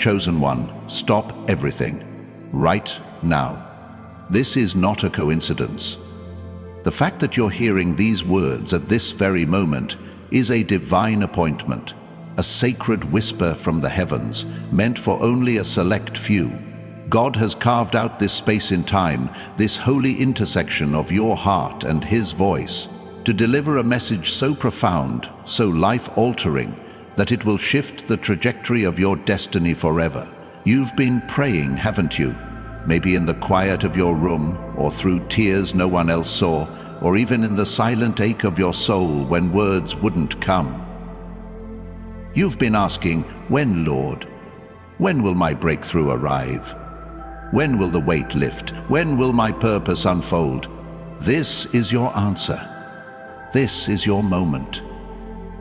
Chosen one, stop everything. Right now. This is not a coincidence. The fact that you're hearing these words at this very moment is a divine appointment, a sacred whisper from the heavens, meant for only a select few. God has carved out this space in time, this holy intersection of your heart and His voice, to deliver a message so profound, so life-altering, that it will shift the trajectory of your destiny forever. You've been praying, haven't you? Maybe in the quiet of your room, or through tears no one else saw, or even in the silent ache of your soul when words wouldn't come. You've been asking, when, Lord? When will my breakthrough arrive? When will the weight lift? When will my purpose unfold? This is your answer. This is your moment.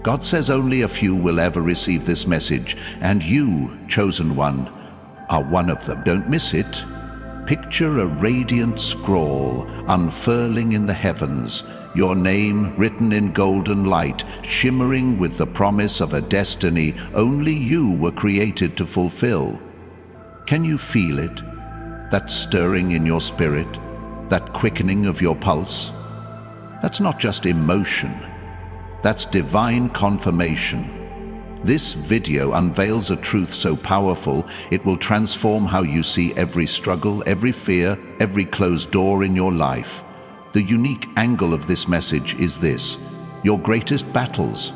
God says only a few will ever receive this message, and you, chosen one, are one of them. Don't miss it. Picture a radiant scroll unfurling in the heavens, your name written in golden light, shimmering with the promise of a destiny only you were created to fulfill. Can you feel it? That stirring in your spirit? That quickening of your pulse? That's not just emotion. That's divine confirmation. This video unveils a truth so powerful, it will transform how you see every struggle, every fear, every closed door in your life. The unique angle of this message is this: your greatest battles,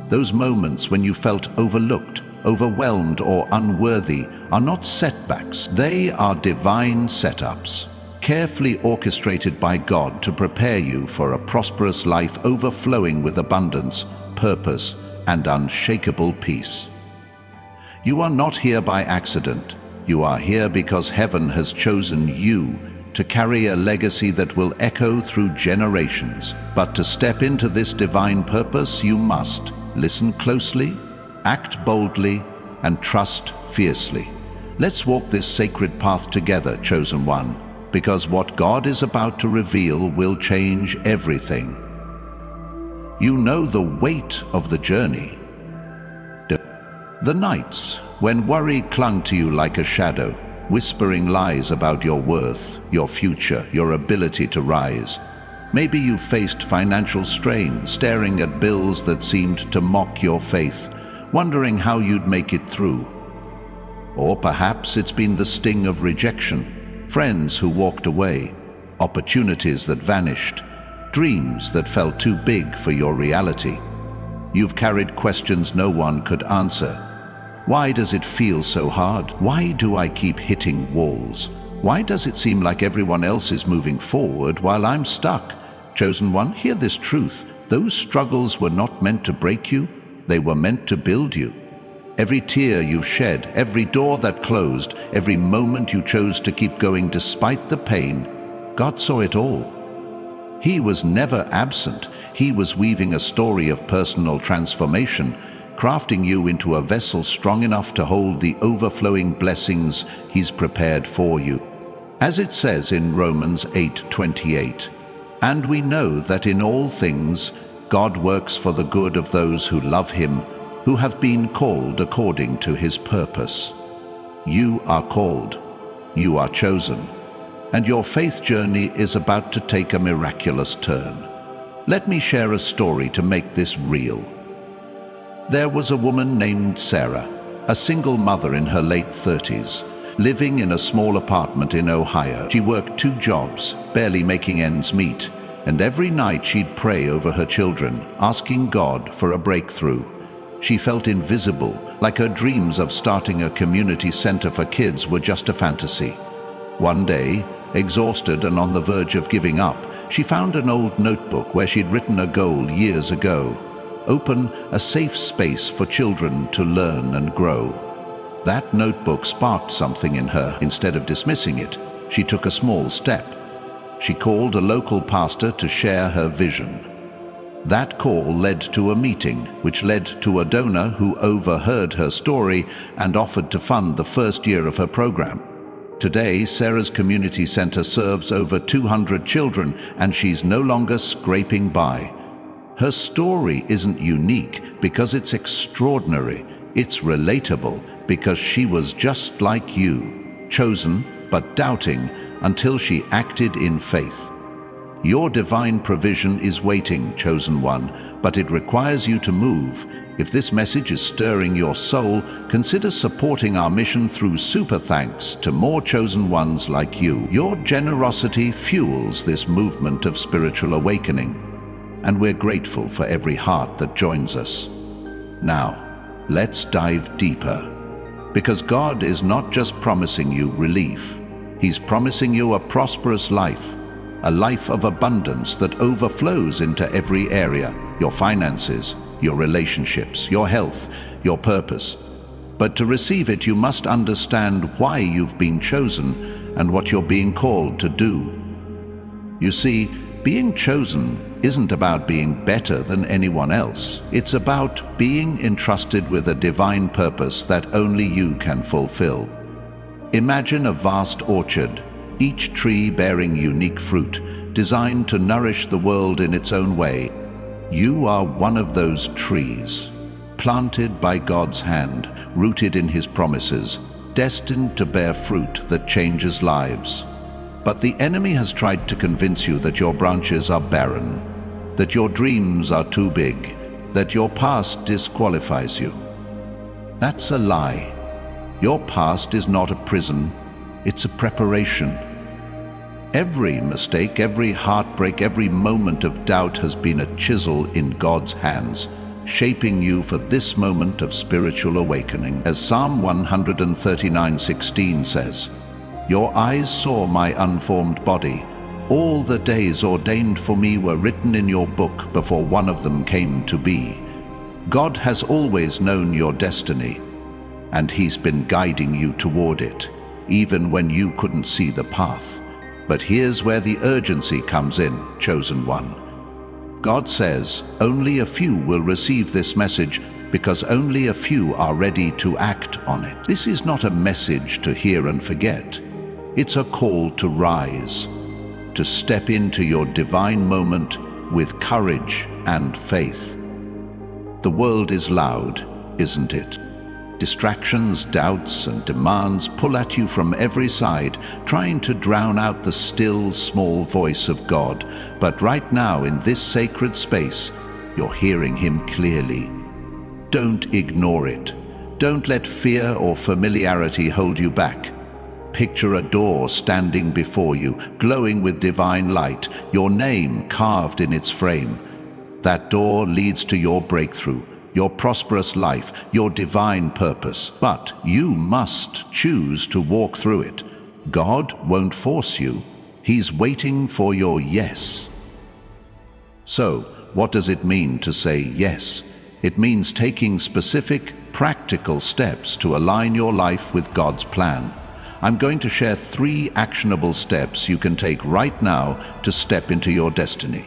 those moments when you felt overlooked, overwhelmed, or unworthy, are not setbacks. They are divine setups, carefully orchestrated by God to prepare you for a prosperous life overflowing with abundance, purpose, and unshakable peace. You are not here by accident. You are here because heaven has chosen you to carry a legacy that will echo through generations. But to step into this divine purpose, you must listen closely, act boldly, and trust fiercely. Let's walk this sacred path together, chosen one, because what God is about to reveal will change everything. You know the weight of the journey. The nights when worry clung to you like a shadow, whispering lies about your worth, your future, your ability to rise. Maybe you faced financial strain, staring at bills that seemed to mock your faith, wondering how you'd make it through. Or perhaps it's been the sting of rejection, friends who walked away, opportunities that vanished, dreams that felt too big for your reality. You've carried questions no one could answer. Why does it feel so hard? Why do I keep hitting walls? Why does it seem like everyone else is moving forward while I'm stuck? Chosen one, hear this truth. Those struggles were not meant to break you. They were meant to build you. Every tear you've shed, every door that closed, every moment you chose to keep going despite the pain, God saw it all. He was never absent. He was weaving a story of personal transformation, crafting you into a vessel strong enough to hold the overflowing blessings He's prepared for you. As it says in Romans 8:28, "And we know that in all things God works for the good of those who love Him, who have been called according to His purpose." You are called. You are chosen. And your faith journey is about to take a miraculous turn. Let me share a story to make this real. There was a woman named Sarah, a single mother in her late 30s, living in a small apartment in Ohio. She worked 2 jobs, barely making ends meet, and every night she'd pray over her children, asking God for a breakthrough. She felt invisible, like her dreams of starting a community center for kids were just a fantasy. One day, exhausted and on the verge of giving up, she found an old notebook where she'd written a goal years ago: open a safe space for children to learn and grow. That notebook sparked something in her. Instead of dismissing it, she took a small step. She called a local pastor to share her vision. That call led to a meeting, which led to a donor who overheard her story and offered to fund the first year of her program. Today, Sarah's community center serves over 200 children, and she's no longer scraping by. Her story isn't unique because it's extraordinary. It's relatable because she was just like you, chosen but doubting until she acted in faith. Your divine provision is waiting, chosen one, but it requires you to move. If this message is stirring your soul, consider supporting our mission through super thanks to more chosen ones like you. Your generosity fuels this movement of spiritual awakening, and we're grateful for every heart that joins us. Now, let's dive deeper, because God is not just promising you relief. He's promising you a prosperous life, a life of abundance that overflows into every area: your finances, your relationships, your health, your purpose. But to receive it, you must understand why you've been chosen and what you're being called to do. You see, being chosen isn't about being better than anyone else. It's about being entrusted with a divine purpose that only you can fulfill. Imagine a vast orchard, each tree bearing unique fruit, designed to nourish the world in its own way. You are one of those trees, planted by God's hand, rooted in His promises, destined to bear fruit that changes lives. But the enemy has tried to convince you that your branches are barren, that your dreams are too big, that your past disqualifies you. That's a lie. Your past is not a prison, it's a preparation. Every mistake, every heartbreak, every moment of doubt has been a chisel in God's hands, shaping you for this moment of spiritual awakening. As Psalm 139:16 says, "Your eyes saw my unformed body. All the days ordained for me were written in your book before one of them came to be." God has always known your destiny, and He's been guiding you toward it, even when you couldn't see the path. But here's where the urgency comes in, chosen one. God says only a few will receive this message because only a few are ready to act on it. This is not a message to hear and forget. It's a call to rise, to step into your divine moment with courage and faith. The world is loud, isn't it? Distractions, doubts, and demands pull at you from every side, trying to drown out the still, small voice of God. But right now, in this sacred space, you're hearing Him clearly. Don't ignore it. Don't let fear or familiarity hold you back. Picture a door standing before you, glowing with divine light, your name carved in its frame. That door leads to your breakthrough, your prosperous life, your divine purpose. But you must choose to walk through it. God won't force you. He's waiting for your yes. So, what does it mean to say yes? It means taking specific, practical steps to align your life with God's plan. I'm going to share 3 actionable steps you can take right now to step into your destiny.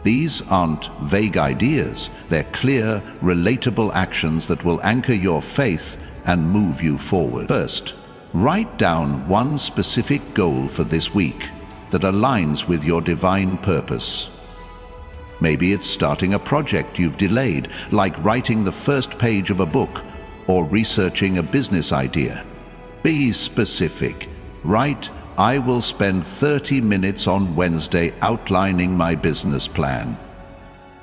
These aren't vague ideas, they're clear, relatable actions that will anchor your faith and move you forward. First, write down one specific goal for this week that aligns with your divine purpose. Maybe it's starting a project you've delayed, like writing the first page of a book or researching a business idea. Be specific. Write, "I will spend 30 minutes on Wednesday outlining my business plan."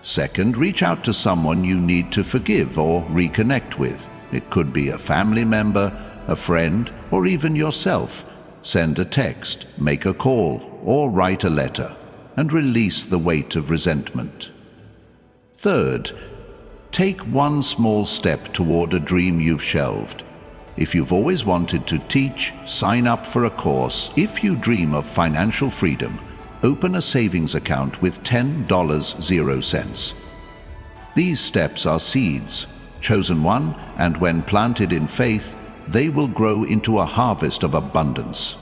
Second, reach out to someone you need to forgive or reconnect with. It could be a family member, a friend, or even yourself. Send a text, make a call, or write a letter, and release the weight of resentment. Third, take one small step toward a dream you've shelved. If you've always wanted to teach, sign up for a course. If you dream of financial freedom, open a savings account with $10.00. These steps are seeds, chosen one, and when planted in faith, they will grow into a harvest of abundance.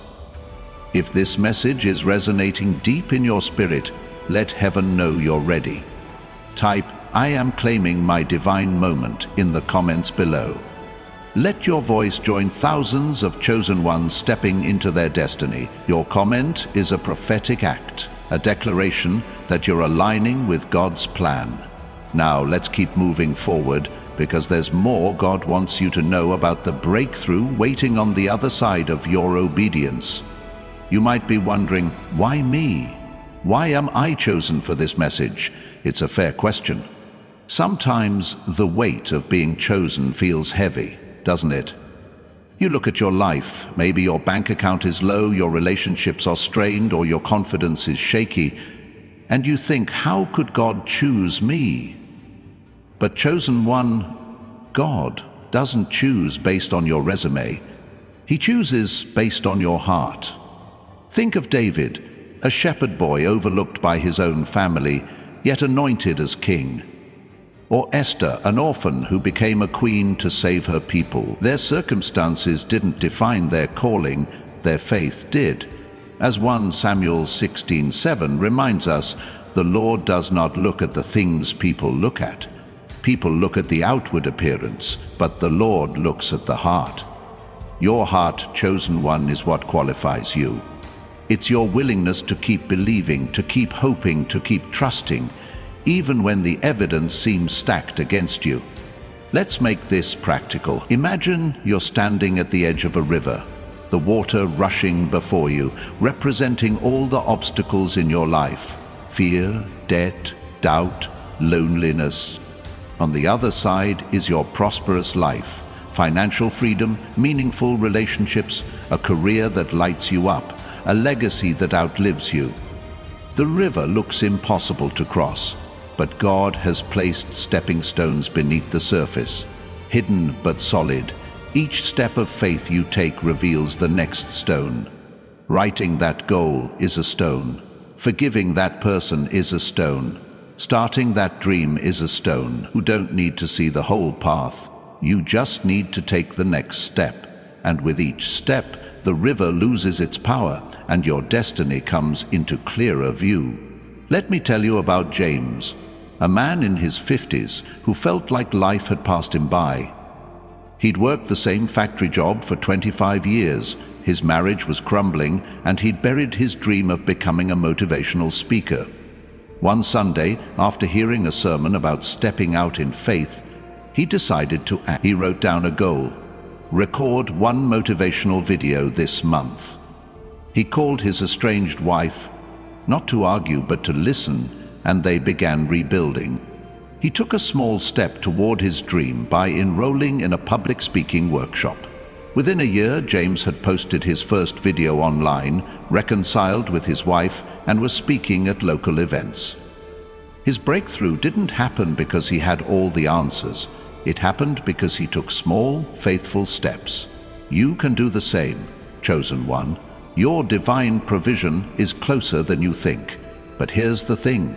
If this message is resonating deep in your spirit, let heaven know you're ready. Type, "I am claiming my divine moment" in the comments below. Let your voice join thousands of chosen ones stepping into their destiny. Your comment is a prophetic act, a declaration that you're aligning with God's plan. Now let's keep moving forward, because there's more God wants you to know about the breakthrough waiting on the other side of your obedience. You might be wondering, why me? Why am I chosen for this message? It's a fair question. Sometimes the weight of being chosen feels heavy, doesn't it? You look at your life, maybe your bank account is low, your relationships are strained, or your confidence is shaky, and you think, how could God choose me? But chosen one, God doesn't choose based on your resume. He chooses based on your heart. Think of David, a shepherd boy overlooked by his own family, yet anointed as king. Or Esther, an orphan who became a queen to save her people. Their circumstances didn't define their calling, their faith did. As 1 Samuel 16:7 reminds us, the Lord does not look at the things people look at. People look at the outward appearance, but the Lord looks at the heart. Your heart, chosen one, is what qualifies you. It's your willingness to keep believing, to keep hoping, to keep trusting, even when the evidence seems stacked against you. Let's make this practical. Imagine you're standing at the edge of a river, the water rushing before you, representing all the obstacles in your life: fear, debt, doubt, loneliness. On the other side is your prosperous life, financial freedom, meaningful relationships, a career that lights you up, a legacy that outlives you. The river looks impossible to cross, but God has placed stepping stones beneath the surface, hidden but solid. Each step of faith you take reveals the next stone. Writing that goal is a stone. Forgiving that person is a stone. Starting that dream is a stone. You don't need to see the whole path. You just need to take the next step. And with each step, the river loses its power and your destiny comes into clearer view. Let me tell you about James, a man in his 50s who felt like life had passed him by. He'd worked the same factory job for 25 years, his marriage was crumbling, and he'd buried his dream of becoming a motivational speaker. One Sunday, after hearing a sermon about stepping out in faith, he decided to act. He wrote down a goal: record one motivational video this month. He called his estranged wife, not to argue but to listen, and they began rebuilding. He took a small step toward his dream by enrolling in a public speaking workshop. Within a year, James had posted his first video online, reconciled with his wife, and was speaking at local events. His breakthrough didn't happen because he had all the answers. It happened because he took small, faithful steps. You can do the same, chosen one. Your divine provision is closer than you think. But here's the thing.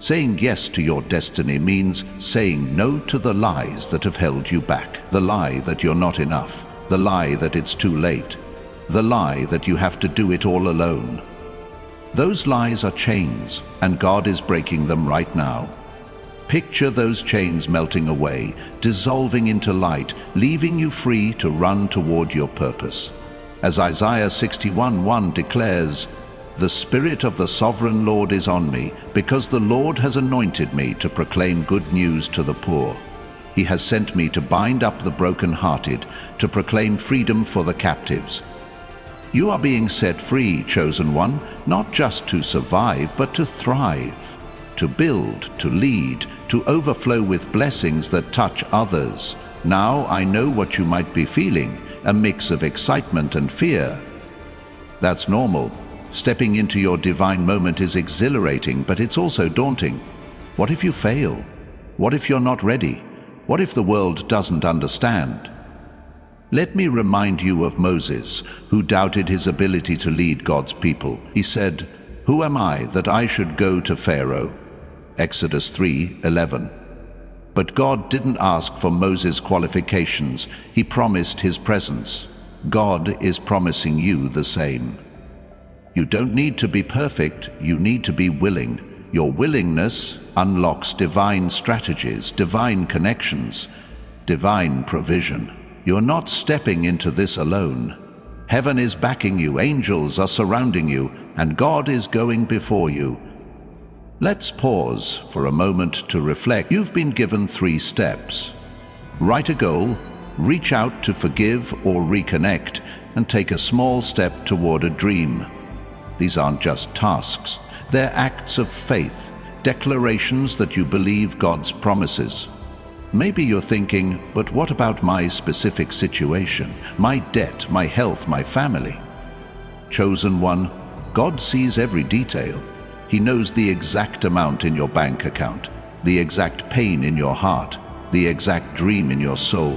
Saying yes to your destiny means saying no to the lies that have held you back. The lie that you're not enough. The lie that it's too late. The lie that you have to do it all alone. Those lies are chains, and God is breaking them right now. Picture those chains melting away, dissolving into light, leaving you free to run toward your purpose. As Isaiah 61:1 declares, "The Spirit of the Sovereign Lord is on me, because the Lord has anointed me to proclaim good news to the poor. He has sent me to bind up the brokenhearted, to proclaim freedom for the captives." You are being set free, chosen one, not just to survive, but to thrive, to build, to lead, to overflow with blessings that touch others. Now I know what you might be feeling, a mix of excitement and fear. That's normal. Stepping into your divine moment is exhilarating, but it's also daunting. What if you fail? What if you're not ready? What if the world doesn't understand? Let me remind you of Moses, who doubted his ability to lead God's people. He said, "Who am I that I should go to Pharaoh?" Exodus 3:11. But God didn't ask for Moses' qualifications. He promised his presence. God is promising you the same. You don't need to be perfect, you need to be willing. Your willingness unlocks divine strategies, divine connections, divine provision. You're not stepping into this alone. Heaven is backing you, angels are surrounding you, and God is going before you. Let's pause for a moment to reflect. You've been given 3 steps. Write a goal, reach out to forgive or reconnect, and take a small step toward a dream. These aren't just tasks, they're acts of faith, declarations that you believe God's promises. Maybe you're thinking, but what about my specific situation, my debt, my health, my family? Chosen one, God sees every detail. He knows the exact amount in your bank account, the exact pain in your heart, the exact dream in your soul.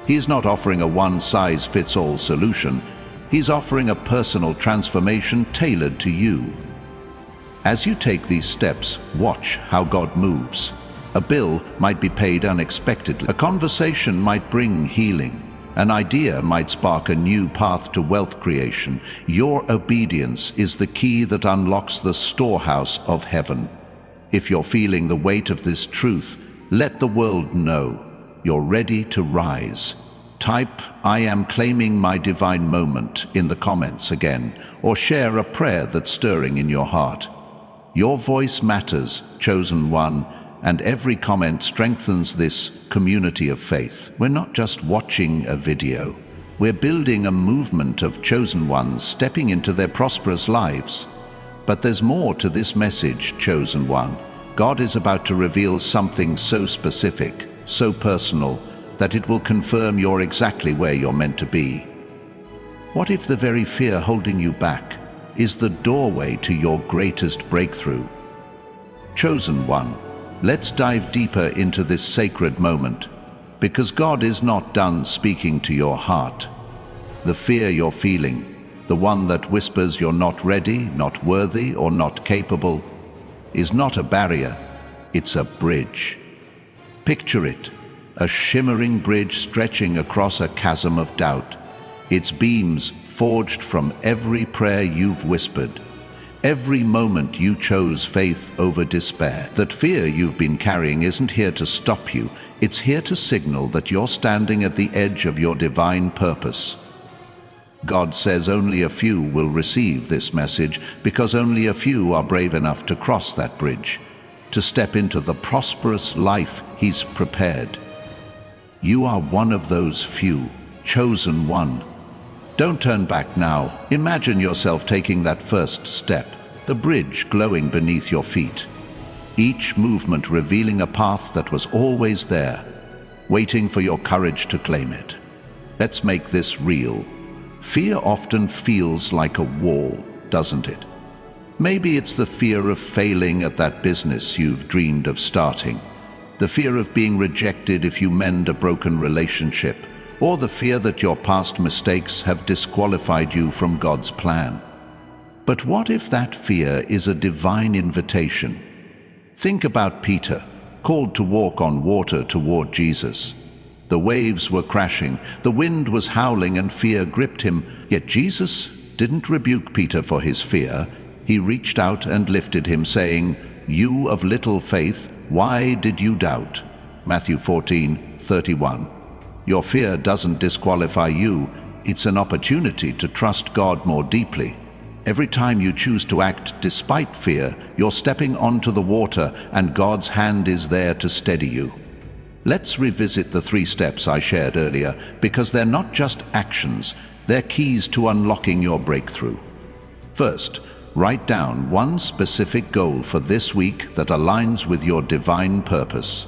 He's not offering a one-size-fits-all solution. He's offering a personal transformation tailored to you. As you take these steps, watch how God moves. A bill might be paid unexpectedly. A conversation might bring healing. An idea might spark a new path to wealth creation. Your obedience is the key that unlocks the storehouse of heaven. If you're feeling the weight of this truth, let the world know you're ready to rise. Type, "I am claiming my divine moment" in the comments again, or share a prayer that's stirring in your heart. Your voice matters, chosen one, and every comment strengthens this community of faith. We're not just watching a video. We're building a movement of chosen ones stepping into their prosperous lives. But there's more to this message, chosen one. God is about to reveal something so specific, so personal, that it will confirm you're exactly where you're meant to be. What if the very fear holding you back is the doorway to your greatest breakthrough? Chosen one, let's dive deeper into this sacred moment, because God is not done speaking to your heart. The fear you're feeling, the one that whispers you're not ready, not worthy, or not capable, is not a barrier, it's a bridge. Picture it, a shimmering bridge stretching across a chasm of doubt, its beams forged from every prayer you've whispered, every moment you chose faith over despair. That fear you've been carrying isn't here to stop you, it's here to signal that you're standing at the edge of your divine purpose. God says only a few will receive this message because only a few are brave enough to cross that bridge, to step into the prosperous life He's prepared. You are one of those few, chosen one. Don't turn back now. Imagine yourself taking that first step, the bridge glowing beneath your feet. Each movement revealing a path that was always there, waiting for your courage to claim it. Let's make this real. Fear often feels like a wall, doesn't it? Maybe it's the fear of failing at that business you've dreamed of starting, the fear of being rejected if you mend a broken relationship, or the fear that your past mistakes have disqualified you from God's plan. But what if that fear is a divine invitation? Think about Peter, called to walk on water toward Jesus. The waves were crashing, the wind was howling, and fear gripped him. Yet Jesus didn't rebuke Peter for his fear. He reached out and lifted him, saying, "You of little faith, why did you doubt?" Matthew 14:31. Your fear doesn't disqualify you. It's an opportunity to trust God more deeply. Every time you choose to act despite fear, you're stepping onto the water, and God's hand is there to steady you. Let's revisit the 3 steps I shared earlier, because they're not just actions, they're keys to unlocking your breakthrough. First, write down one specific goal for this week that aligns with your divine purpose.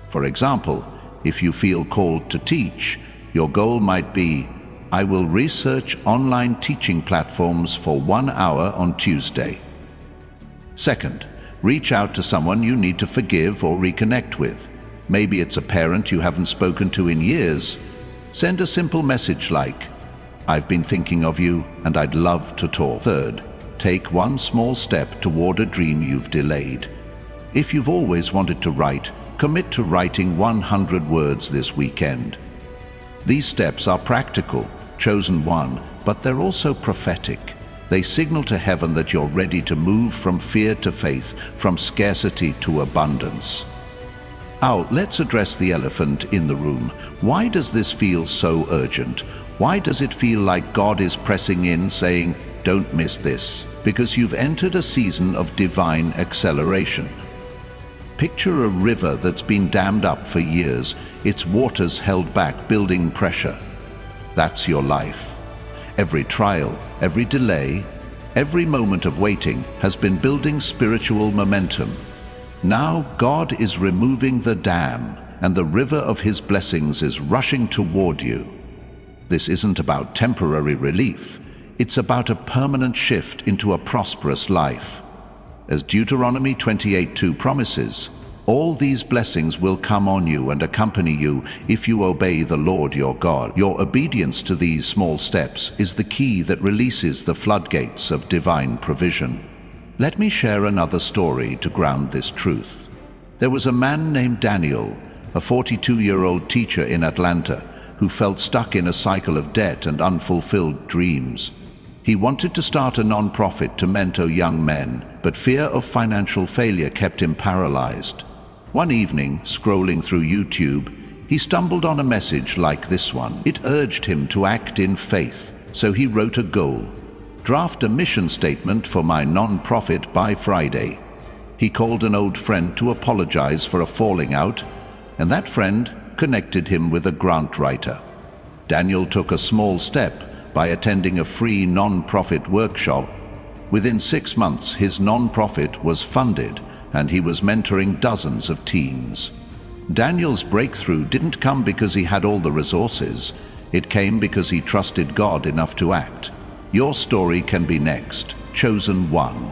For example, if you feel called to teach, your goal might be, "I will research online teaching platforms for 1 hour on Tuesday." Second, reach out to someone you need to forgive or reconnect with. Maybe it's a parent you haven't spoken to in years. Send a simple message like, "I've been thinking of you and I'd love to talk." Third, take one small step toward a dream you've delayed. If you've always wanted to write, commit to writing 100 words this weekend. These steps are practical, chosen one, but they're also prophetic. They signal to heaven that you're ready to move from fear to faith, from scarcity to abundance. Now, let's address the elephant in the room. Why does this feel so urgent? Why does it feel like God is pressing in, saying, "Don't miss this"? Because you've entered a season of divine acceleration. Picture a river that's been dammed up for years. its waters held back, building pressure. That's your life. Every trial, every delay, every moment of waiting has been building spiritual momentum. Now God is removing the dam, and the river of His blessings is rushing toward you. This isn't about temporary relief. It's about a permanent shift into a prosperous life. As Deuteronomy 28:2 promises, all these blessings will come on you and accompany you if you obey the Lord your God. Your obedience to these small steps is the key that releases the floodgates of divine provision. Let me share another story to ground this truth. There was a man named Daniel, a 42-year-old teacher in Atlanta, who felt stuck in a cycle of debt and unfulfilled dreams. He wanted to start a non-profit to mentor young men, but fear of financial failure kept him paralyzed. One evening, scrolling through YouTube, he stumbled on a message like this one. It urged him to act in faith, so he wrote a goal: draft a mission statement for my non-profit by Friday. He called an old friend to apologize for a falling out, and that friend connected him with a grant writer. Daniel took a small step by attending a free non-profit workshop. Within 6 months, his non-profit was funded, and he was mentoring dozens of teams. Daniel's breakthrough didn't come because he had all the resources. It came because he trusted God enough to act. Your story can be next, chosen one.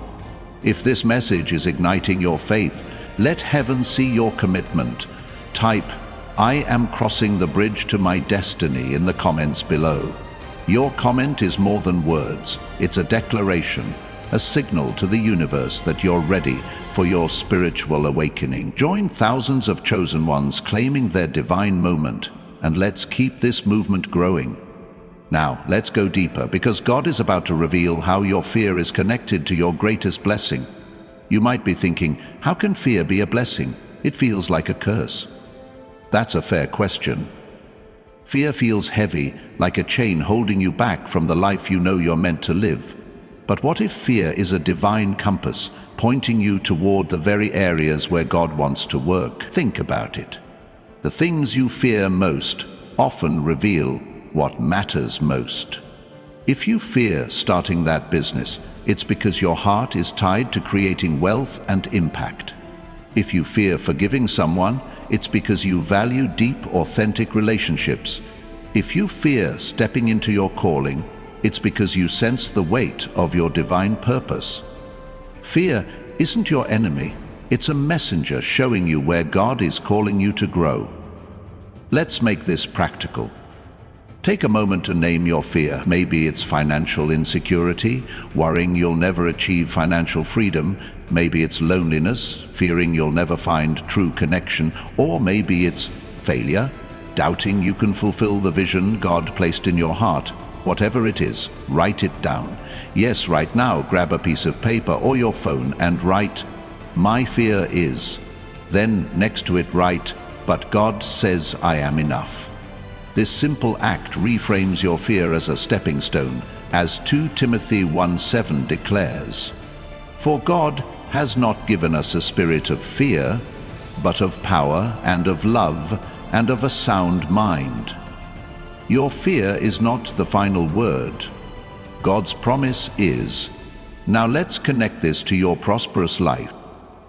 If this message is igniting your faith, let heaven see your commitment. Type, "I am crossing the bridge to my destiny" in the comments below. Your comment is more than words. It's a declaration, a signal to the universe that you're ready for your spiritual awakening. Join thousands of chosen ones claiming their divine moment, and let's keep this movement growing. Now, let's go deeper, because God is about to reveal how your fear is connected to your greatest blessing. You might be thinking, how can fear be a blessing? It feels like a curse. That's a fair question. Fear feels heavy, like a chain holding you back from the life you know you're meant to live. But what if fear is a divine compass, pointing you toward the very areas where God wants to work? Think about it. The things you fear most often reveal what matters most. If you fear starting that business, it's because your heart is tied to creating wealth and impact. If you fear forgiving someone, it's because you value deep, authentic relationships. If you fear stepping into your calling, it's because you sense the weight of your divine purpose. Fear isn't your enemy. It's a messenger showing you where God is calling you to grow. Let's make this practical. Take a moment to name your fear. Maybe it's financial insecurity, worrying you'll never achieve financial freedom. Maybe it's loneliness, fearing you'll never find true connection. Or maybe it's failure, doubting you can fulfill the vision God placed in your heart. Whatever it is, write it down. Yes, right now, grab a piece of paper or your phone and write, "My fear is." Then next to it write, "But God says I am enough." This simple act reframes your fear as a stepping stone, as 2 Timothy 1:7 declares. For God has not given us a spirit of fear, but of power and of love and of a sound mind. Your fear is not the final word. God's promise is. Now let's connect this to your prosperous life.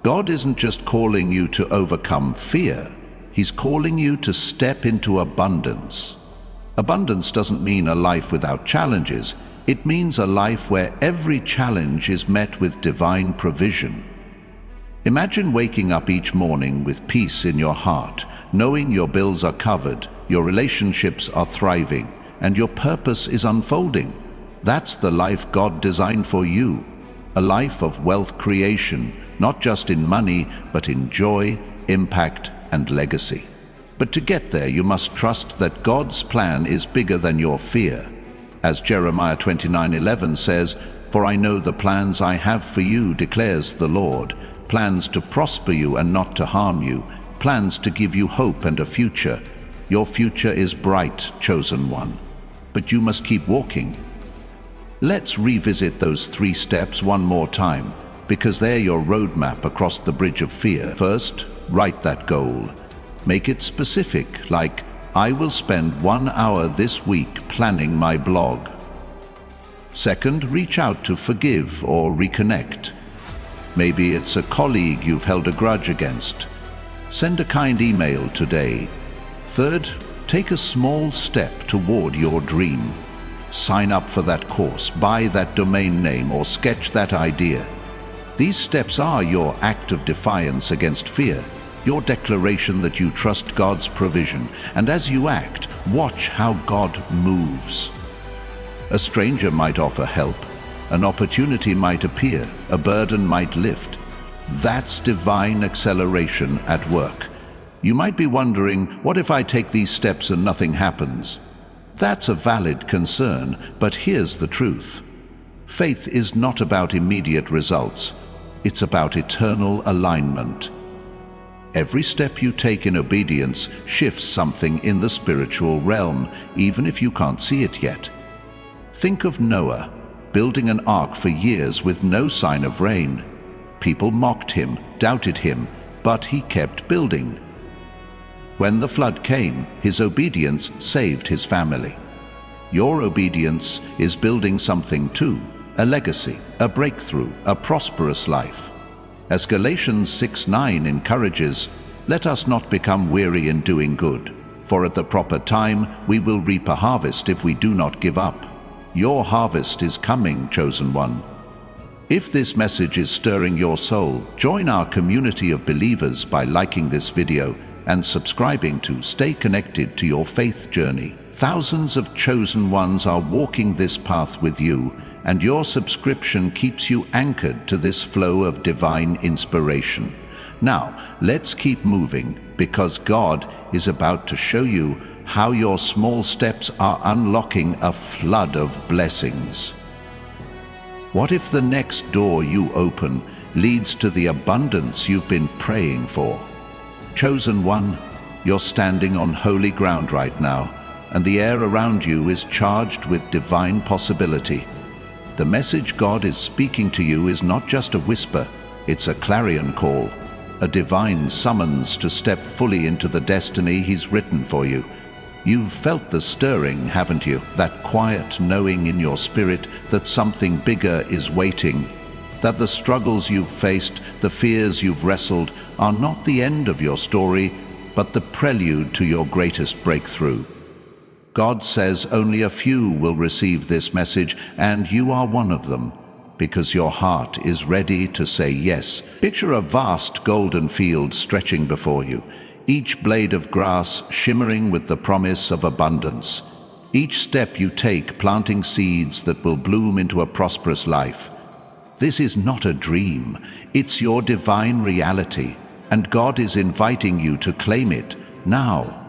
God isn't just calling you to overcome fear. He's calling you to step into abundance. Abundance doesn't mean a life without challenges. It means a life where every challenge is met with divine provision. Imagine waking up each morning with peace in your heart, knowing your bills are covered, your relationships are thriving, and your purpose is unfolding. That's the life God designed for you. A life of wealth creation, not just in money, but in joy, impact, and legacy. But to get there, you must trust that God's plan is bigger than your fear. As Jeremiah 29:11 says, "For I know the plans I have for you, declares the Lord, plans to prosper you and not to harm you, plans to give you hope and a future." Your future is bright, chosen one. But you must keep walking. Let's revisit those 3 steps one more time, because they're your roadmap across the bridge of fear. First, write that goal. Make it specific, like, I will spend 1 hour this week planning my blog. Second, reach out to forgive or reconnect. Maybe it's a colleague you've held a grudge against. Send a kind email today. Third, take a small step toward your dream. Sign up for that course, buy that domain name, or sketch that idea. These steps are your act of defiance against fear, your declaration that you trust God's provision, and as you act, watch how God moves. A stranger might offer help, an opportunity might appear, a burden might lift. That's divine acceleration at work. You might be wondering, what if I take these steps and nothing happens? That's a valid concern, but here's the truth. Faith is not about immediate results. It's about eternal alignment. Every step you take in obedience shifts something in the spiritual realm, even if you can't see it yet. Think of Noah, building an ark for years with no sign of rain. People mocked him, doubted him, but he kept building. When the flood came, his obedience saved his family. Your obedience is building something too, a legacy, a breakthrough, a prosperous life. As Galatians 6:9 encourages, let us not become weary in doing good, for at the proper time we will reap a harvest if we do not give up. Your harvest is coming, chosen one. If this message is stirring your soul, join our community of believers by liking this video and subscribing to stay connected to your faith journey. Thousands of chosen ones are walking this path with you, and your subscription keeps you anchored to this flow of divine inspiration. Now, let's keep moving, because God is about to show you how your small steps are unlocking a flood of blessings. What if the next door you open leads to the abundance you've been praying for? Chosen one, you're standing on holy ground right now, and the air around you is charged with divine possibility. The message God is speaking to you is not just a whisper, it's a clarion call, a divine summons to step fully into the destiny He's written for you. You've felt the stirring, haven't you? That quiet knowing in your spirit that something bigger is waiting, that the struggles you've faced, the fears you've wrestled, are not the end of your story, but the prelude to your greatest breakthrough. God says only a few will receive this message, and you are one of them, because your heart is ready to say yes. Picture a vast golden field stretching before you, each blade of grass shimmering with the promise of abundance. Each step you take planting seeds that will bloom into a prosperous life. This is not a dream, it's your divine reality, and God is inviting you to claim it now.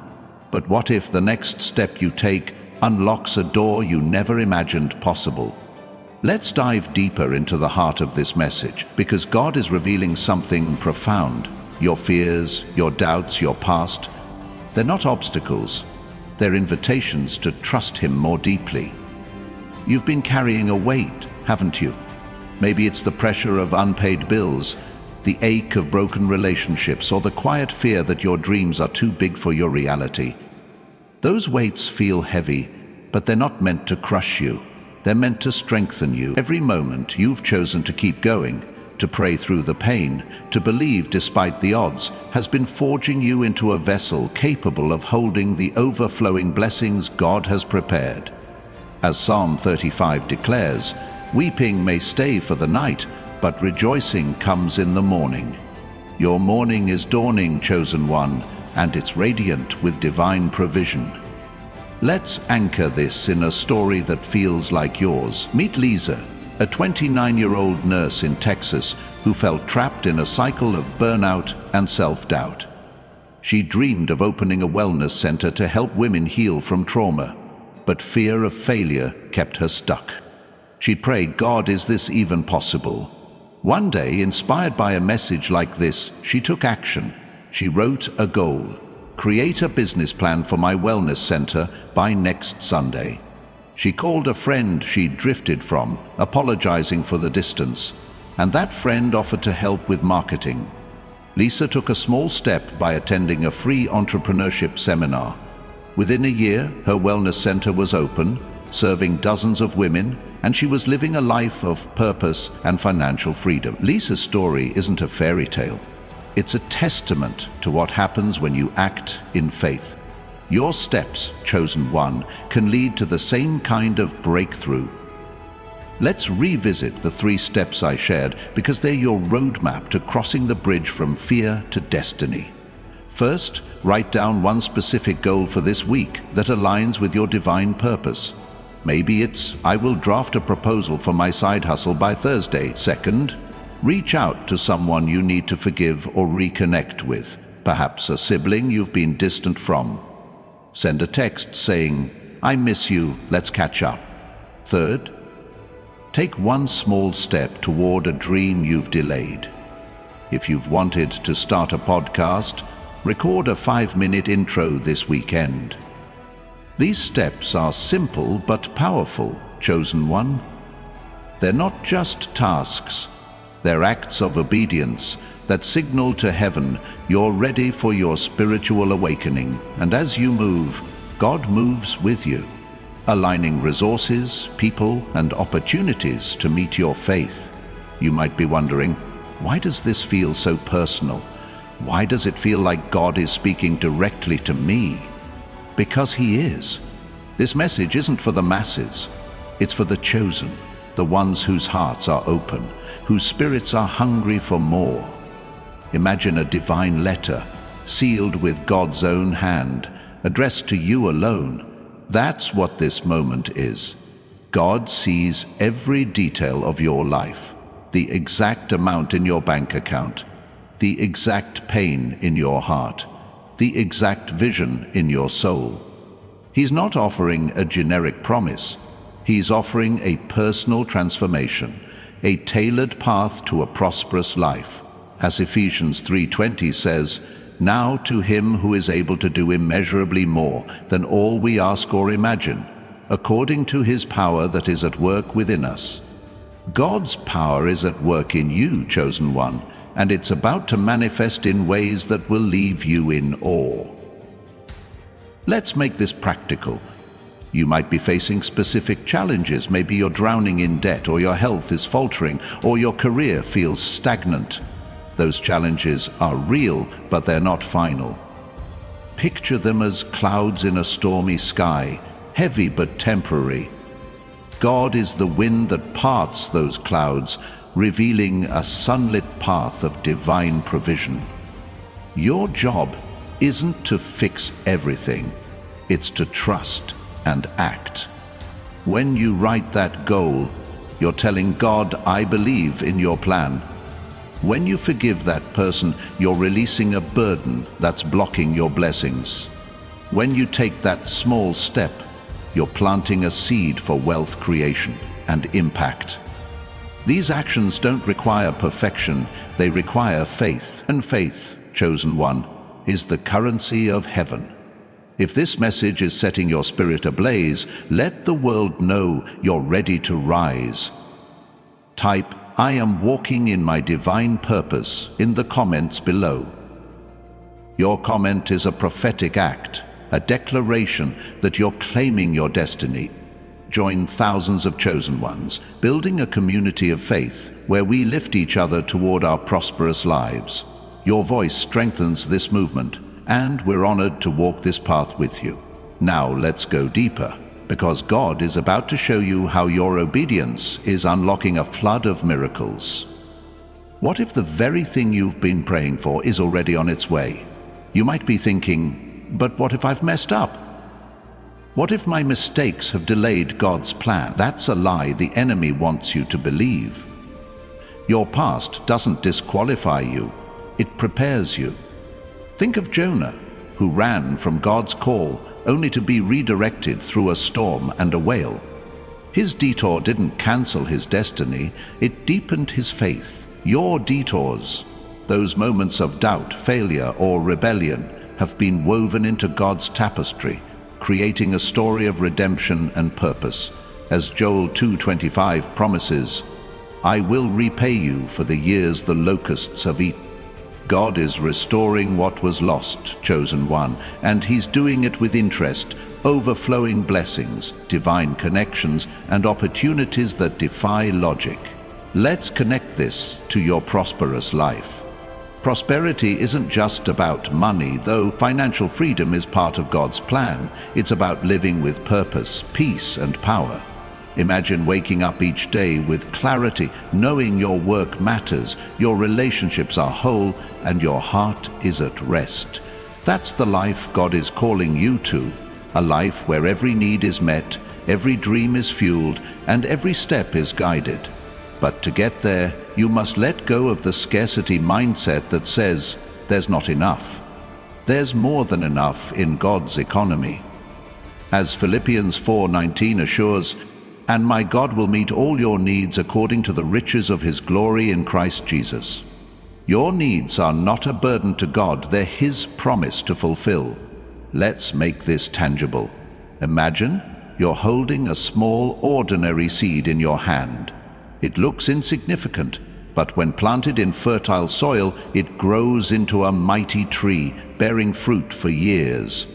But what if the next step you take unlocks a door you never imagined possible? Let's dive deeper into the heart of this message, because God is revealing something profound. Your fears, your doubts, your past, they're not obstacles. They're invitations to trust Him more deeply. You've been carrying a weight, haven't you? Maybe it's the pressure of unpaid bills, the ache of broken relationships, or the quiet fear that your dreams are too big for your reality. Those weights feel heavy, but they're not meant to crush you. They're meant to strengthen you. Every moment you've chosen to keep going, to pray through the pain, to believe despite the odds, has been forging you into a vessel capable of holding the overflowing blessings God has prepared. As Psalm 35 declares, weeping may stay for the night, but rejoicing comes in the morning. Your morning is dawning, chosen one, and it's radiant with divine provision. Let's anchor this in a story that feels like yours. Meet Lisa, a 29-year-old nurse in Texas who felt trapped in a cycle of burnout and self-doubt. She dreamed of opening a wellness center to help women heal from trauma, but fear of failure kept her stuck. She prayed, God, is this even possible? One day, inspired by a message like this, she took action. She wrote a goal: create a business plan for my wellness center by next Sunday. She called a friend she'd drifted from, apologizing for the distance, and that friend offered to help with marketing. Lisa took a small step by attending a free entrepreneurship seminar. Within a year, her wellness center was open, serving dozens of women, and she was living a life of purpose and financial freedom. Lisa's story isn't a fairy tale. It's a testament to what happens when you act in faith. Your steps, chosen one, can lead to the same kind of breakthrough. Let's revisit the 3 steps I shared because they're your roadmap to crossing the bridge from fear to destiny. First, write down one specific goal for this week that aligns with your divine purpose. Maybe it's, I will draft a proposal for my side hustle by Thursday. Second, reach out to someone you need to forgive or reconnect with, perhaps a sibling you've been distant from. Send a text saying, I miss you, let's catch up. Third, take one small step toward a dream you've delayed. If you've wanted to start a podcast, record a 5-minute intro this weekend. These steps are simple but powerful, chosen one. They're not just tasks, they're acts of obedience that signal to heaven you're ready for your spiritual awakening, and as you move, God moves with you, aligning resources, people, and opportunities to meet your faith. You might be wondering, why does this feel so personal? Why does it feel like God is speaking directly to me? Because He is. This message isn't for the masses. It's for the chosen, the ones whose hearts are open, whose spirits are hungry for more. Imagine a divine letter, sealed with God's own hand, addressed to you alone. That's what this moment is. God sees every detail of your life, the exact amount in your bank account, the exact pain in your heart, the exact vision in your soul. He's not offering a generic promise. He's offering a personal transformation, a tailored path to a prosperous life. As Ephesians 3:20 says, now to Him who is able to do immeasurably more than all we ask or imagine, according to His power that is at work within us. God's power is at work in you, chosen one, and it's about to manifest in ways that will leave you in awe. Let's make this practical. You might be facing specific challenges. Maybe you're drowning in debt, or your health is faltering, or your career feels stagnant. Those challenges are real, but they're not final. Picture them as clouds in a stormy sky, heavy but temporary. God is the wind that parts those clouds, revealing a sunlit path of divine provision. Your job isn't to fix everything, it's to trust and act. When you write that goal, you're telling God, I believe in your plan. When you forgive that person, you're releasing a burden that's blocking your blessings. When you take that small step, you're planting a seed for wealth creation and impact. These actions don't require perfection, they require faith. And faith, chosen one, is the currency of heaven. If this message is setting your spirit ablaze, let the world know you're ready to rise. Type, I am walking in my divine purpose in the comments below. Your comment is a prophetic act, a declaration that you're claiming your destiny. Join thousands of chosen ones, building a community of faith where we lift each other toward our prosperous lives. Your voice strengthens this movement, and we're honored to walk this path with you. Now let's go deeper, because God is about to show you how your obedience is unlocking a flood of miracles. What if the very thing you've been praying for is already on its way? You might be thinking, but what if I've messed up? What if my mistakes have delayed God's plan? That's a lie the enemy wants you to believe. Your past doesn't disqualify you, it prepares you. Think of Jonah, who ran from God's call only to be redirected through a storm and a whale. His detour didn't cancel his destiny, it deepened his faith. Your detours, those moments of doubt, failure, or rebellion, have been woven into God's tapestry, creating a story of redemption and purpose. As Joel 2:25 promises, I will repay you for the years the locusts have eaten. God is restoring what was lost, chosen one, and He's doing it with interest, overflowing blessings, divine connections, and opportunities that defy logic. Let's connect this to your prosperous life. Prosperity isn't just about money, though financial freedom is part of God's plan. It's about living with purpose, peace, and power. Imagine waking up each day with clarity, knowing your work matters, your relationships are whole, and your heart is at rest. That's the life God is calling you to, a life where every need is met, every dream is fueled, and every step is guided. But to get there, you must let go of the scarcity mindset that says, there's not enough. There's more than enough in God's economy. As Philippians 4:19 assures, "And my God will meet all your needs according to the riches of His glory in Christ Jesus." Your needs are not a burden to God, they're His promise to fulfill. Let's make this tangible. Imagine you're holding a small, ordinary seed in your hand. It looks insignificant, but when planted in fertile soil, it grows into a mighty tree, bearing fruit for years.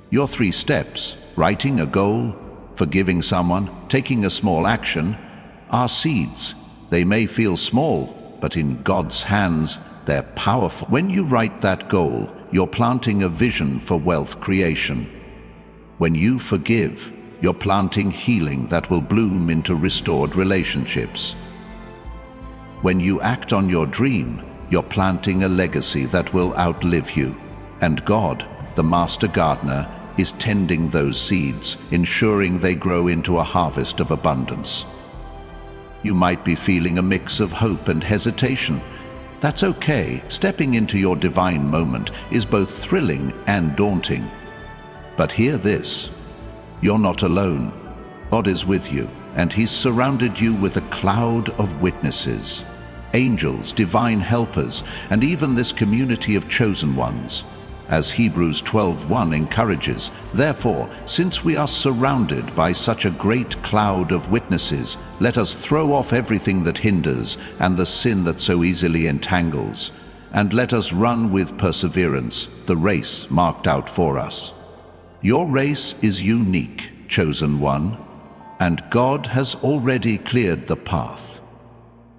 Your 3 steps, writing a goal, forgiving someone, taking a small action, are seeds. They may feel small, but in God's hands, they're powerful. When you write that goal, you're planting a vision for wealth creation. When you forgive, you're planting healing that will bloom into restored relationships. When you act on your dream, you're planting a legacy that will outlive you. And God, the master gardener, is tending those seeds, ensuring they grow into a harvest of abundance. You might be feeling a mix of hope and hesitation. That's okay. Stepping into your divine moment is both thrilling and daunting. But hear this, you're not alone. God is with you, and He's surrounded you with a cloud of witnesses, angels, divine helpers, and even this community of chosen ones. As Hebrews 12:1 encourages, therefore, since we are surrounded by such a great cloud of witnesses, let us throw off everything that hinders and the sin that so easily entangles, and let us run with perseverance the race marked out for us. Your race is unique, chosen one, and God has already cleared the path.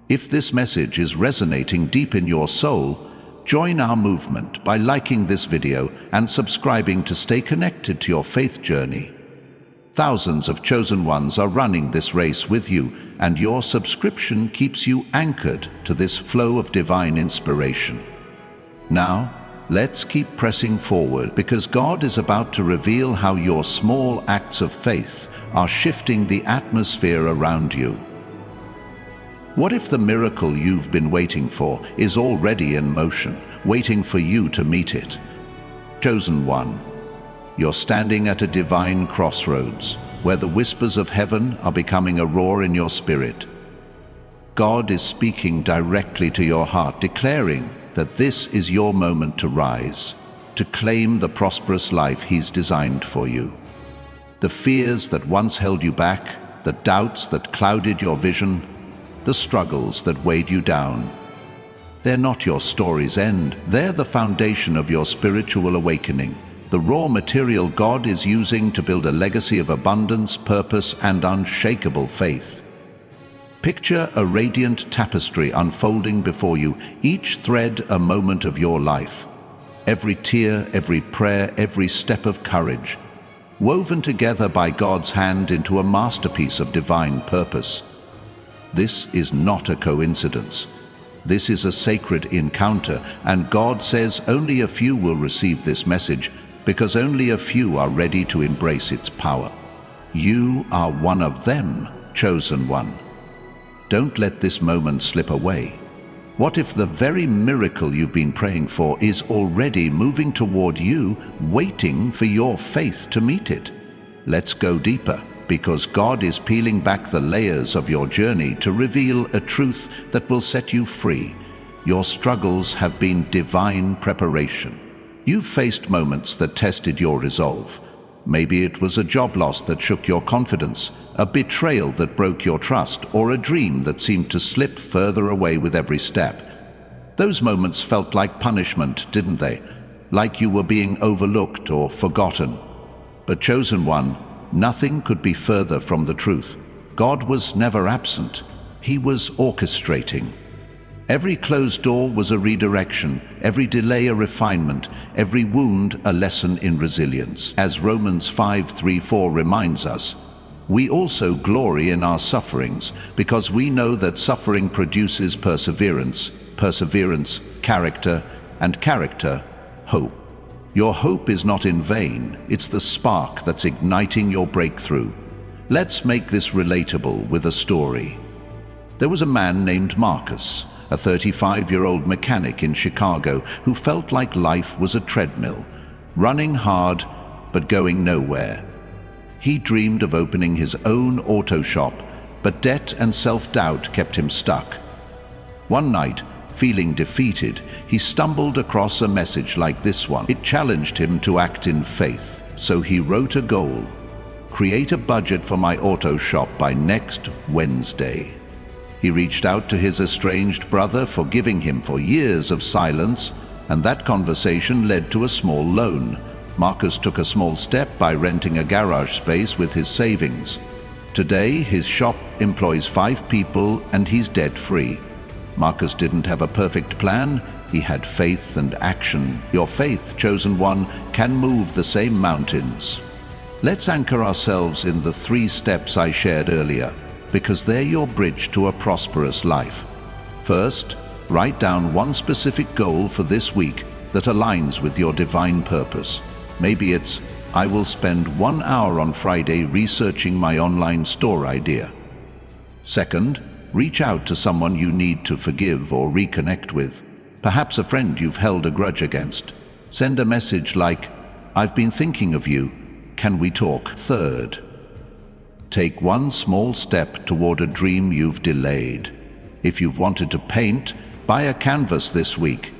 If this message is resonating deep in your soul, join our movement by liking this video and subscribing to stay connected to your faith journey. Thousands of chosen ones are running this race with you, and your subscription keeps you anchored to this flow of divine inspiration. Now, let's keep pressing forward, because God is about to reveal how your small acts of faith are shifting the atmosphere around you. What if the miracle you've been waiting for is already in motion, waiting for you to meet it? Chosen one, you're standing at a divine crossroads, where the whispers of heaven are becoming a roar in your spirit. God is speaking directly to your heart, declaring that this is your moment to rise, to claim the prosperous life He's designed for you. The fears that once held you back, the doubts that clouded your vision, the struggles that weighed you down, they're not your story's end. They're the foundation of your spiritual awakening, the raw material God is using to build a legacy of abundance, purpose, and unshakable faith. Picture a radiant tapestry unfolding before you, each thread a moment of your life. Every tear, every prayer, every step of courage, woven together by God's hand into a masterpiece of divine purpose. This is not a coincidence. This is a sacred encounter, and God says only a few will receive this message, because only a few are ready to embrace its power. You are one of them, chosen one. Don't let this moment slip away. What if the very miracle you've been praying for is already moving toward you, waiting for your faith to meet it? Let's go deeper, because God is peeling back the layers of your journey to reveal a truth that will set you free. Your struggles have been divine preparation. You've faced moments that tested your resolve. Maybe it was a job loss that shook your confidence, a betrayal that broke your trust, or a dream that seemed to slip further away with every step. Those moments felt like punishment, didn't they? Like you were being overlooked or forgotten. But chosen one, nothing could be further from the truth. God was never absent. He was orchestrating. Every closed door was a redirection, every delay a refinement, every wound a lesson in resilience. As Romans 5:3-4 reminds us, we also glory in our sufferings, because we know that suffering produces perseverance, perseverance, character, and character, hope. Your hope is not in vain, it's the spark that's igniting your breakthrough. Let's make this relatable with a story. There was a man named Marcus, a 35-year-old mechanic in Chicago who felt like life was a treadmill, running hard but going nowhere. He dreamed of opening his own auto shop, but debt and self-doubt kept him stuck. One night, feeling defeated, he stumbled across a message like this one. It challenged him to act in faith, so he wrote a goal: create a budget for my auto shop by next Wednesday. He reached out to his estranged brother, forgiving him for years of silence, and that conversation led to a small loan. Marcus took a small step by renting a garage space with his savings. Today, his shop employs 5 people and he's debt-free. Marcus didn't have a perfect plan, he had faith and action. Your faith, chosen one, can move the same mountains. Let's anchor ourselves in the 3 steps I shared earlier, because they're your bridge to a prosperous life. First, write down one specific goal for this week that aligns with your divine purpose. Maybe it's, I will spend 1 hour on Friday researching my online store idea. Second, reach out to someone you need to forgive or reconnect with. Perhaps a friend you've held a grudge against. Send a message like, I've been thinking of you. Can we talk? Third, take one small step toward a dream you've delayed. If you've wanted to paint, buy a canvas this week.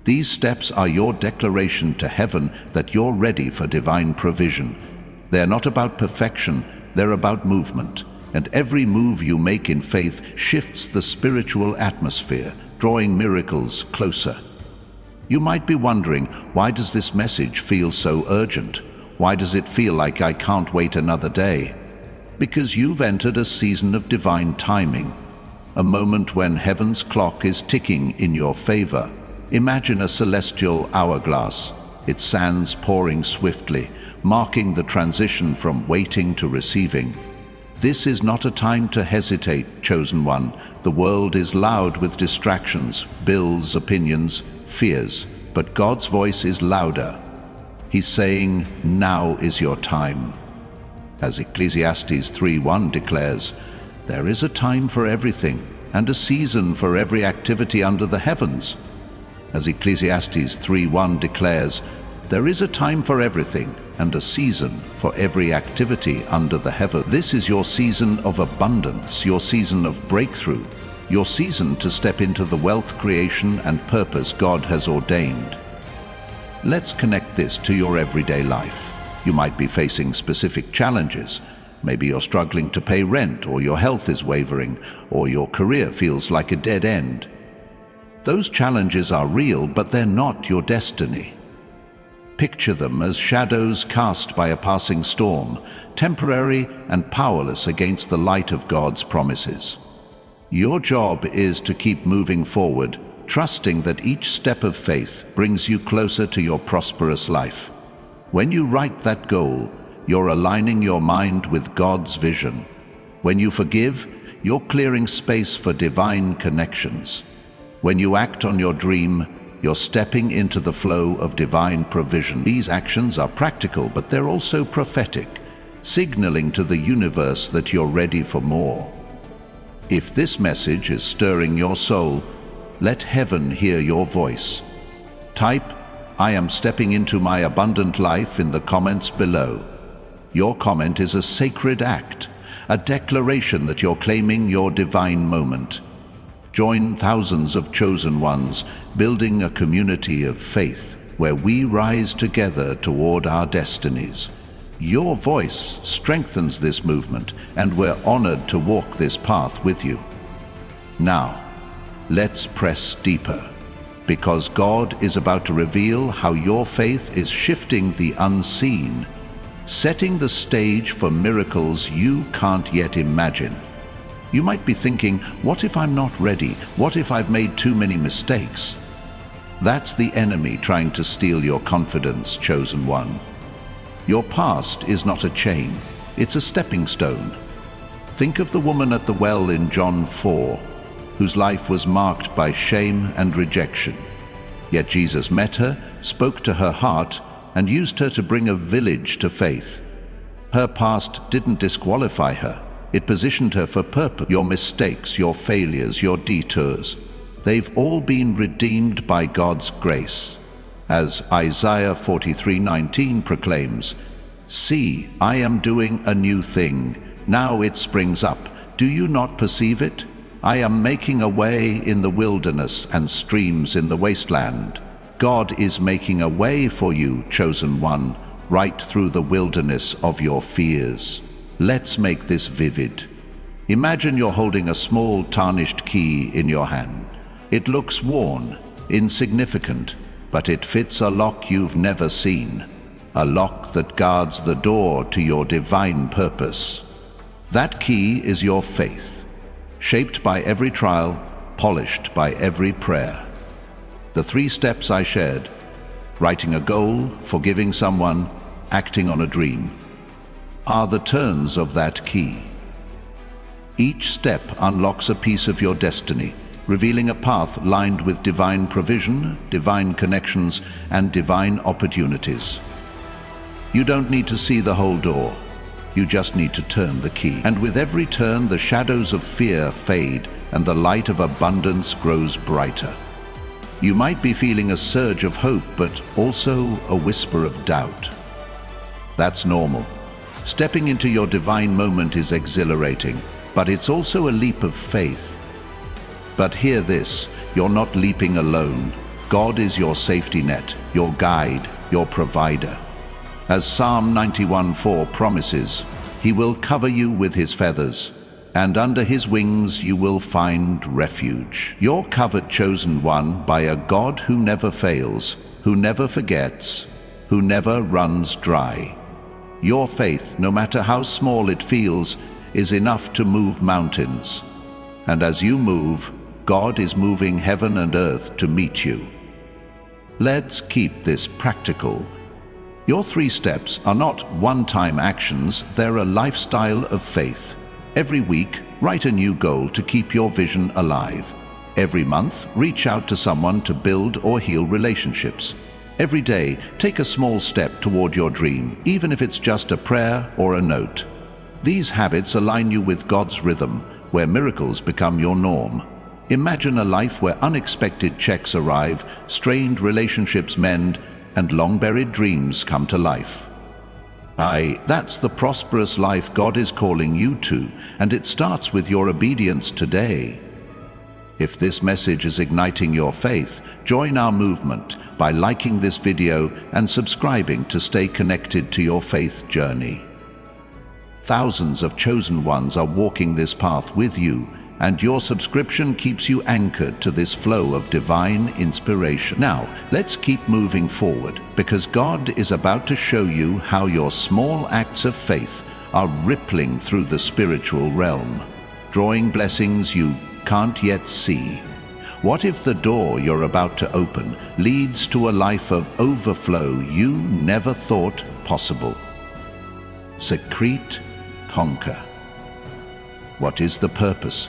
These steps are your declaration to heaven that you're ready for divine provision. They're not about perfection, they're about movement. And every move you make in faith shifts the spiritual atmosphere, drawing miracles closer. You might be wondering, why does this message feel so urgent? Why does it feel like I can't wait another day? Because you've entered a season of divine timing, a moment when heaven's clock is ticking in your favor. Imagine a celestial hourglass, its sands pouring swiftly, marking the transition from waiting to receiving. This is not a time to hesitate, chosen one. The world is loud with distractions, bills, opinions, fears, but God's voice is louder. He's saying, now is your time. As Ecclesiastes 3:1 declares, there is a time for everything and a season for every activity under the heavens. As Ecclesiastes 3:1 declares, there is a time for everything and a season for every activity under the heaven. This is your season of abundance, your season of breakthrough, your season to step into the wealth creation and purpose God has ordained. Let's connect this to your everyday life. You might be facing specific challenges. Maybe you're struggling to pay rent, or your health is wavering, or your career feels like a dead end. Those challenges are real, but they're not your destiny. Picture them as shadows cast by a passing storm, temporary and powerless against the light of God's promises. Your job is to keep moving forward, trusting that each step of faith brings you closer to your prosperous life. When you write that goal, you're aligning your mind with God's vision. When you forgive, you're clearing space for divine connections. When you act on your dream, you're stepping into the flow of divine provision. These actions are practical, but they're also prophetic, signaling to the universe that you're ready for more. If this message is stirring your soul, let heaven hear your voice. Type, I am stepping into my abundant life in the comments below. Your comment is a sacred act, a declaration that you're claiming your divine moment. Join thousands of chosen ones, building a community of faith where we rise together toward our destinies. Your voice strengthens this movement, and we're honored to walk this path with you. Now, let's press deeper. because God is about to reveal how your faith is shifting the unseen, setting the stage for miracles you can't yet imagine. You might be thinking, what if I'm not ready? What if I've made too many mistakes? That's the enemy trying to steal your confidence, chosen one. Your past is not a chain, it's a stepping stone. Think of the woman at the well in John 4, whose life was marked by shame and rejection. Yet Jesus met her, spoke to her heart, and used her to bring a village to faith. Her past didn't disqualify her, it positioned her for purpose. Your mistakes, your failures, your detours, they've all been redeemed by God's grace. As Isaiah 43:19 proclaims, "See, I am doing a new thing. Now it springs up. Do you not perceive it? I am making a way in the wilderness and streams in the wasteland." God is making a way for you, chosen one, right through the wilderness of your fears. Let's make this vivid. Imagine you're holding a small tarnished key in your hand. It looks worn, insignificant, but it fits a lock you've never seen. A lock that guards the door to your divine purpose. That key is your faith, shaped by every trial, polished by every prayer. The 3 steps I shared, writing a goal, forgiving someone, acting on a dream, are the turns of that key. Each step unlocks a piece of your destiny, revealing a path lined with divine provision, divine connections, and divine opportunities. You don't need to see the whole door. You just need to turn the key. And with every turn, the shadows of fear fade and the light of abundance grows brighter. You might be feeling a surge of hope, but also a whisper of doubt. That's normal. Stepping into your divine moment is exhilarating, but it's also a leap of faith. But hear this, you're not leaping alone. God is your safety net, your guide, your provider. As Psalm 91:4 promises, He will cover you with His feathers, and under His wings you will find refuge. You're covered, chosen one, by a God who never fails, who never forgets, who never runs dry. Your faith, no matter how small it feels, is enough to move mountains. And as you move, God is moving heaven and earth to meet you. Let's keep this practical. Your 3 steps are not one-time actions, they're a lifestyle of faith. Every week, write a new goal to keep your vision alive. Every month, reach out to someone to build or heal relationships. Every day, take a small step toward your dream, even if it's just a prayer or a note. These habits align you with God's rhythm, where miracles become your norm. Imagine a life where unexpected checks arrive, strained relationships mend, and long-buried dreams come to life. That's the prosperous life God is calling you to, and it starts with your obedience today. If this message is igniting your faith, join our movement by liking this video and subscribing to stay connected to your faith journey. Thousands of chosen ones are walking this path with you, and your subscription keeps you anchored to this flow of divine inspiration. Now, let's keep moving forward, because God is about to show you how your small acts of faith are rippling through the spiritual realm, drawing blessings you can't yet see. What if the door you're about to open leads to a life of overflow you never thought possible? Secrete, conquer. What is the purpose?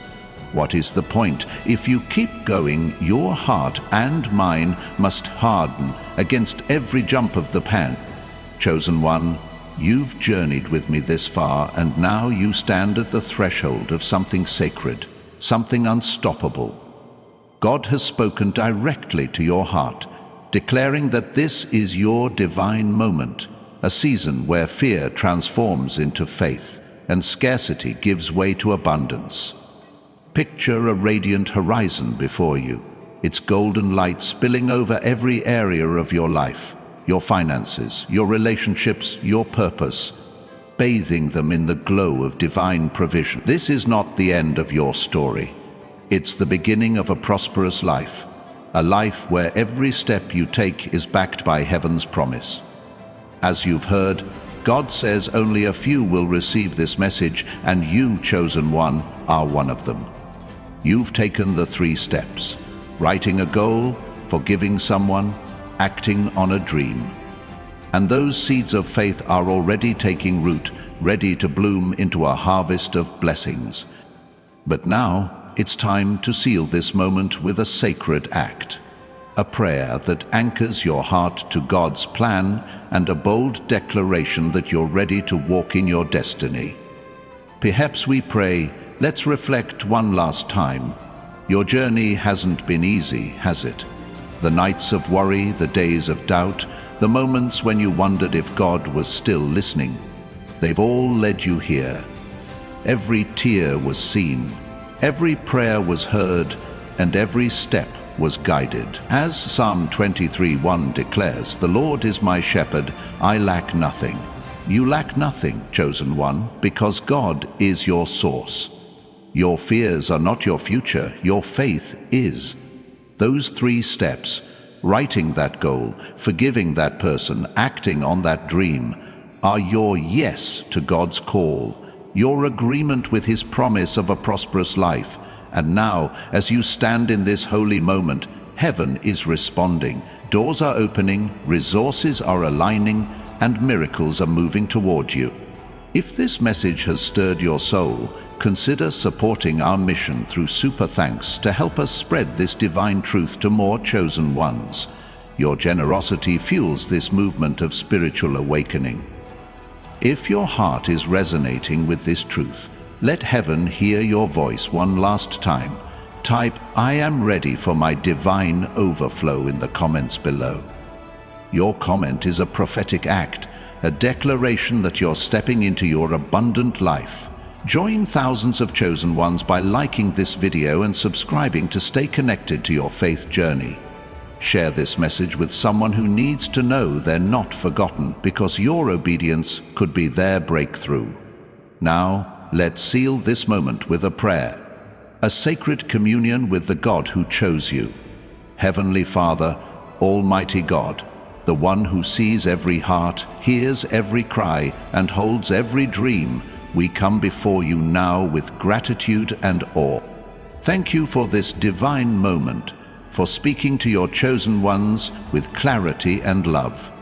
What is the point? If you keep going, your heart and mine must harden against every jump of the pen. Chosen one, you've journeyed with me this far, and now you stand at the threshold of something sacred, something unstoppable. God has spoken directly to your heart, declaring that this is your divine moment, a season where fear transforms into faith and scarcity gives way to abundance. Picture a radiant horizon before you, its golden light spilling over every area of your life, your finances, your relationships, your purpose, bathing them in the glow of divine provision. This is not the end of your story. It's the beginning of a prosperous life, a life where every step you take is backed by heaven's promise. As you've heard, God says only a few will receive this message, and you, chosen one, are one of them. You've taken the 3 steps: writing a goal, forgiving someone, acting on a dream. And those seeds of faith are already taking root, ready to bloom into a harvest of blessings. But now it's time to seal this moment with a sacred act. A prayer that anchors your heart to God's plan, and a bold declaration that you're ready to walk in your destiny. Perhaps we pray, let's reflect one last time. Your journey hasn't been easy, has it? The nights of worry, the days of doubt, the moments when you wondered if God was still listening, they've all led you here. Every tear was seen, every prayer was heard, and every step was guided. As Psalm 23:1 declares, "The Lord is my shepherd, I lack nothing." You lack nothing, chosen one, because God is your source. Your fears are not your future, your faith is. Those 3 steps, writing that goal, forgiving that person, acting on that dream, are your yes to God's call, your agreement with His promise of a prosperous life. And now, as you stand in this holy moment, heaven is responding. Doors are opening, resources are aligning, and miracles are moving toward you. If this message has stirred your soul, consider supporting our mission through Super Thanks to help us spread this divine truth to more chosen ones. Your generosity fuels this movement of spiritual awakening. If your heart is resonating with this truth, let heaven hear your voice one last time. Type, "I am ready for my divine overflow" in the comments below. Your comment is a prophetic act, a declaration that you're stepping into your abundant life. Join thousands of chosen ones by liking this video and subscribing to stay connected to your faith journey. Share this message with someone who needs to know they're not forgotten, because your obedience could be their breakthrough. Now, let's seal this moment with a prayer, a sacred communion with the God who chose you. Heavenly Father, Almighty God, the one who sees every heart, hears every cry, and holds every dream, we come before you now with gratitude and awe. Thank you for this divine moment, for speaking to your chosen ones with clarity and love.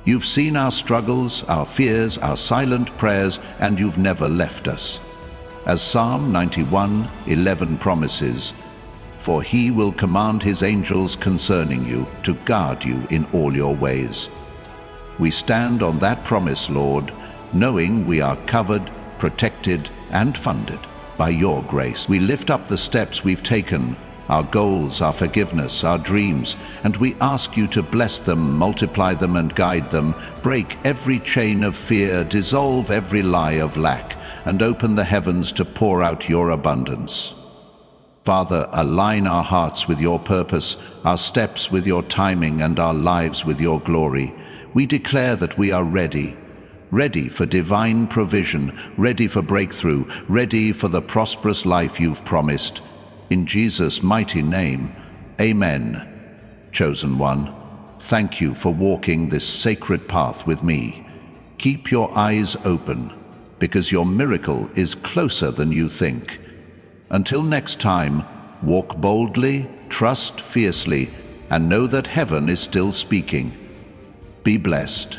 You've seen our struggles, our fears, our silent prayers, and you've never left us. As Psalm 91:11 promises, "For he will command his angels concerning you to guard you in all your ways." We stand on that promise, Lord, knowing we are covered, protected, and funded by your grace. We lift up the steps we've taken, our goals, our forgiveness, our dreams, and we ask you to bless them, multiply them, and guide them. Break every chain of fear, dissolve every lie of lack, and open the heavens to pour out your abundance. Father, align our hearts with your purpose, our steps with your timing, and our lives with your glory. We declare that we are ready for divine provision, ready for breakthrough, ready for the prosperous life you've promised. In Jesus' mighty name, amen. Chosen one, thank you for walking this sacred path with me. Keep your eyes open, because your miracle is closer than you think. Until next time, walk boldly, trust fiercely, and know that heaven is still speaking. Be blessed.